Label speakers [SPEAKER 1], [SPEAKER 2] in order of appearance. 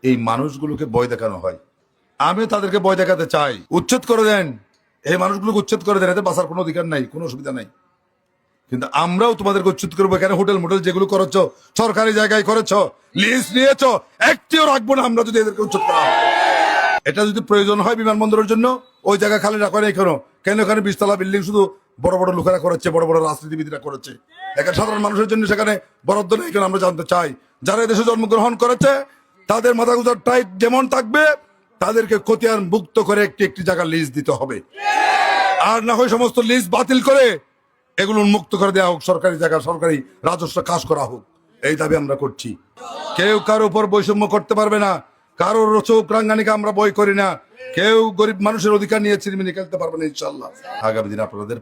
[SPEAKER 1] এই মানুষগুলোকে ভয় দেখানো হয়। আমি তাদেরকে ভয় দেখাতে চাই, উচ্ছেদ করে দেন, এই মানুষগুলোকে উচ্ছেদ করে দেন, এতে বাঁচার কোনো অধিকার নাই, কোনো অসুবিধা নাই। কিন্তু আমরাও তোমাদেরকে উচ্ছেদ করবো। এখানে হোটেল মোটেল যেগুলো করেছ, সরকারি জায়গায় করেছ, লিস্ট নিয়েছ, একটিও রাখবো না আমরা যদি এদেরকে উচ্ছেদ করা হয়। এটা যদি প্রয়োজন হয় বিমানবন্দরের জন্য, ওই জায়গা খালি রাখা নেই কেন? কেন এখানে 20 তলা বিল্ডিং শুধু বড় বড় লোকেরা করেছে, বড় বড় রাজনীতিবিদরা করেছে, এখানে সাধারণ মানুষের জন্য সেখানে বরাদ্দ নেই কেন? আমরা জানতে চাই। যারা দেশে জন্মগ্রহণ করেছে তাদের মাথা গুজার টাইট যেমন থাকবে, তাদেরকে খতিয়ান মুক্ত করে একটি একটি জায়গা লিস্ট দিতে হবে। আর না হয় সমস্ত লিস্ট বাতিল করে এগুলো উন্মুক্ত করে দেওয়া হোক, সরকারি জায়গা, সরকারি রাজস্ব কাজ করা হোক। এই দাবি আমরা করছি। কেউ কারো উপর বৈষম্য করতে পারবে না, কারোর চোখ রাঙ্গানিকে আমরা বই করি না, কেউ গরিব মানুষের অধিকার নিয়ে চিরমিনি খেলতে পারবে না ইনশাল্লাহ। আগামী দিন আপনাদের